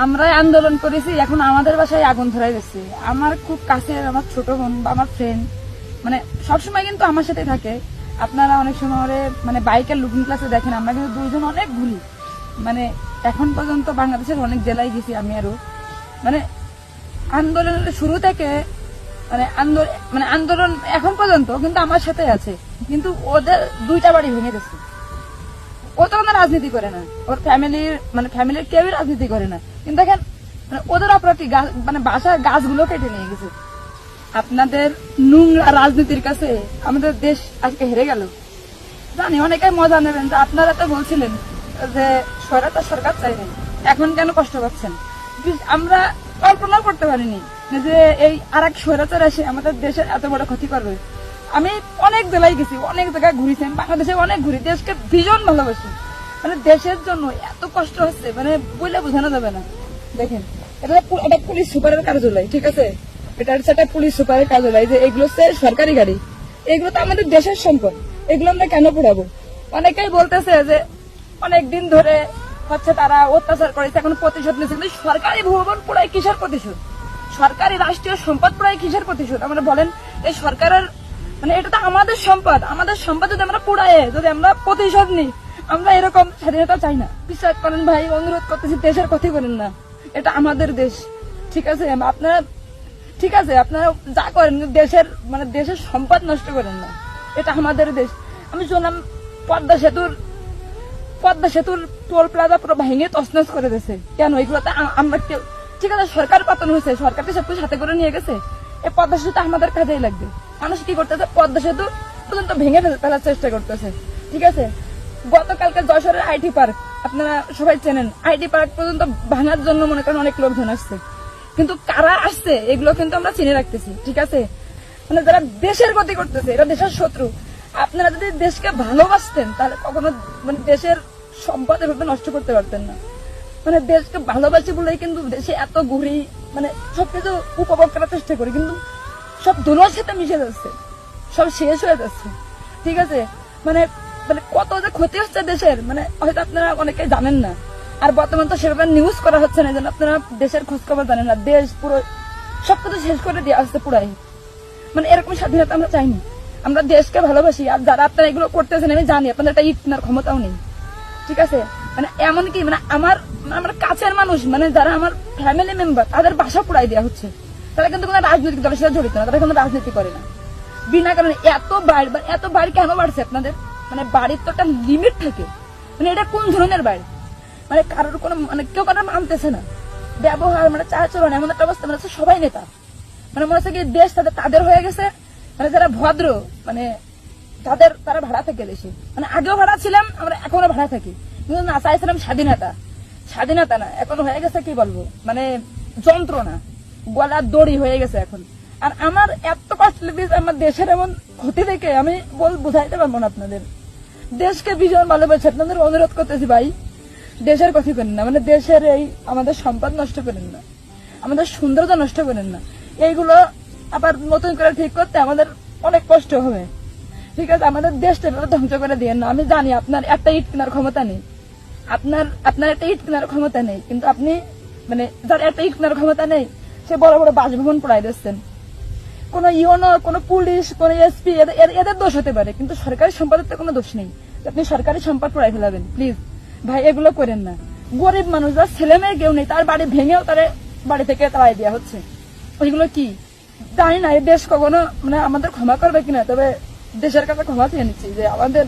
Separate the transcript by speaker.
Speaker 1: আমরা আন্দোলন করেছি, এখন আমাদের বাসায় আগুন ধরাই গেছে। আমার খুব কাছের আমার ছোট বোন বা আমার ফ্রেন্ড মানে সবসময় কিন্তু আমার সাথে থাকে। আপনারা অনেক সময় মানে বাইকের লুকিং ক্লাসে দেখেন, আমরা কিন্তু দুইজন অনেক ঘুরি। মানে এখন পর্যন্ত বাংলাদেশের অনেক জেলায় গেছি আমি আরো। মানে আন্দোলনের শুরু থেকে মানে আন্দোলন এখন পর্যন্ত কিন্তু আমার সাথে আছে। কিন্তু ওদের দুইটা বাড়ি ভেঙে গেছে। ও তো কোনো রাজনীতি করে না, ওর ফ্যামিলির কেউই রাজনীতি করে না। কিন্তু দেখেন মানে ওদের অপরাধী মানে বাসার গাছগুলো কেটে নিয়ে গেছে। আপনাদের নোংরা রাজনীতির কাছে আমাদের দেশ আজকে হেরে গেল। জানি অনেকে মজা নেবেন যে আপনারা তো বলছিলেন যে স্বৈরাচার সরকার চাই নাই, এখন কেন কষ্ট পাচ্ছেন। আমরা কল্পনা করতে পারিনি যে এই আর এক স্বৈরাচার এসে আমাদের দেশের এত বড় ক্ষতি করবে। আমি অনেক জেলায় গেছি, অনেক জায়গায় ঘুরেছি, বাংলাদেশে অনেক ঘুরি, দেশকে ভীষণ ভালোবাসি। মানে দেশের জন্য এত কষ্ট হচ্ছে মানে বলে বোঝানো যাবে না। দেখেন এটা পুলিশ সুপারের কার্যালয়, ঠিক আছে, এটা হচ্ছে একটা পুলিশ সুপারের কার্যালয়। যে এগুলো হচ্ছে সরকারি গাড়ি, এগুলো তো আমাদের দেশের সম্পদ, এগুলো আমরা কেন পোড়াবো। অনেকেই বলতেছে যে অনেকদিন ধরে হচ্ছে তারা অত্যাচার করেছে, এখন প্রতিশোধ নিচ্ছে। কিন্তু সরকারি ভবন পোড়ায় কিসের প্রতিশোধ, সরকারি রাষ্ট্রীয় সম্পদ পোড়ায় কিসের প্রতিশোধ। আমরা বলেন এই সরকারের মানে এটা তো আমাদের সম্পদ, আমাদের সম্পদ যদি আমরা পোড়ায় যদি আমরা প্রতিশোধ নিই, আমরা এরকম স্বাধীনতা চাই না। বিশ্বাস করেন ভাই, অনুরোধ করতেছি দেশের ক্ষতি করেন না, এটা আমাদের দেশ, ঠিক আছে। আপনারা ঠিক আছে আপনারা যা করেন দেশের সম্পদ নষ্ট করেন না, এটা আমাদের দেশ। আমি শুনলাম পদ্মা সেতুর টোল প্লাজা পুরো ভেঙে তছনছ করে দিয়েছে। কেন এগুলোতে আমরা কেউ, ঠিক আছে সরকার পতন হয়েছে, সরকার তো সবকিছু সাথে করে নিয়ে গেছে, এই পদ্মা সেতুটা আমাদের কাজেই লাগবে। মানুষ কি করতেছে, পদ্মা সেতু পর্যন্ত ভেঙে ফেলার চেষ্টা করতেছে, ঠিক আছে। গতকালকে যশোরের আইটি পার্ক আপনারা সবাই চেনেন, আইটি পার্ক পর্যন্ত ভাঙার জন্য মনে করেন অনেক লোকজন আসছে, কিন্তু কারা আসছে এগুলো কিন্তু আমরা চিনে রাখতেছি, ঠিক আছে। মানে যারা দেশের ক্ষতি করতেছে এরা দেশের শত্রু। আপনারা যদি দেশকে ভালোবাসতেন তাহলে কখনো মানে দেশের সম্পদ এভাবে নষ্ট করতে পারতেন না। মানে দেশকে ভালোবাসি বলেই কিন্তু দেশে এত ঘুরি, মানে সবকিছু উপভোগ করার চেষ্টা করি, কিন্তু সব দুনিয়ার সাথে মিশে যাচ্ছে, সব শেষ হয়ে যাচ্ছে, ঠিক আছে। মানে মানে কত যে ক্ষতি হচ্ছে দেশের, মানে হয়তো আপনারা অনেকে জানেন না। আর বর্তমান তো সেভাবে নিউজ করা হচ্ছে না, যেন আপনারা দেশের খোঁজ খবর জানেন না। দেশ পুরো সবকিছু শেষ করে দিয়ে আসছে পুরাই। মানে এরকম স্বাধীনতা আমরা চাইনি, আমরা দেশকে ভালোবাসি। আর যারা আপনারা এগুলো করতেছেন আমি জানি আপনাদের একটা ইট কেনার ক্ষমতাও নেই, ঠিক আছে। মানে এমনকি মানে আমার কাছের মানুষ, মানে যারা আমার ফ্যামিলি মেম্বার, তাদের বাসা পুরাই দেওয়া হচ্ছে। তারা কিন্তু কোনো রাজনৈতিক দলের সাথে জড়িত না, তারা কোনো রাজনীতি করে না। বিনা কারণে এত বাড়ি কেন বাড়ছে আপনাদের। মানে বাড়ির তো একটা লিমিট থাকে, মানে এটা কোন ধরনের বাড়ি, মানে কারোর কোনো মানে কেউ কারোর মানতেছে না। ব্যবহার মানে চালচলন এমন একটা অবস্থা, মানে সবাই নেতা, মানে মনে হচ্ছে কি দেশ তাদের হয়ে গেছে। মানে যারা ভদ্র মানে তারা ভাড়া থেকে দেশে, মানে আগেও ভাড়া ছিলাম আমরা, এখনো ভাড়া থাকি, কিন্তু না চাইছিলাম স্বাধীনতা না, এখন হয়ে গেছে কি বলবো মানে যন্ত্রণা, গলার দড়ি হয়ে গেছে এখন। আর আমার এত কষ্ট লেগেছে আমার দেশের এমন ক্ষতি দেখে, আমি বুঝাইতে পারবো না আপনাদের। দেশকে ভীষণ ভালোবাসি, আপনাদের অনুরোধ করতেছি ভাই দেশের ক্ষতি করেন না, মানে দেশের এই আমাদের সম্পদ নষ্ট করেন না, আমাদের সৌন্দর্য নষ্ট করেন না। এইগুলো আবার নতুন করে ঠিক করতে আমাদের অনেক কষ্ট হবে, ঠিক আছে। আমাদের দেশটা ধ্বংস করে দিয়ে না। আমি জানি আপনার একটা ইট কেনার ক্ষমতা নেই, আপনার একটা ইট কেনার ক্ষমতা নেই, কিন্তু আপনি মানে যার একটা ইট কেনার ক্ষমতা নেই সে বড় বড় বাসভবন পড়াই দিচ্ছেন। কোন ইউনো, কোন পুলিশ, কোন এসপি এদের দোষ হতে পারে, কিন্তু সরকারি সম্পদের তো কোনো দোষ নেই। আপনি সরকারি সম্পদ পড়াই ফেলাবেন, প্লিজ ভাই এগুলো করেন না। গরিব মানুষ, যার ছেলে মেয়ে কেউ নেই, তার বাড়ি ভেঙেও তার বাড়ি থেকে তাড়াই দেওয়া হচ্ছে। ওইগুলো কি জানি না, এই দেশ কখনো মানে আমাদের ক্ষমা করবে কিনা, তবে দেশের কাছে ক্ষমা চেয়ে নিচ্ছি যে আমাদের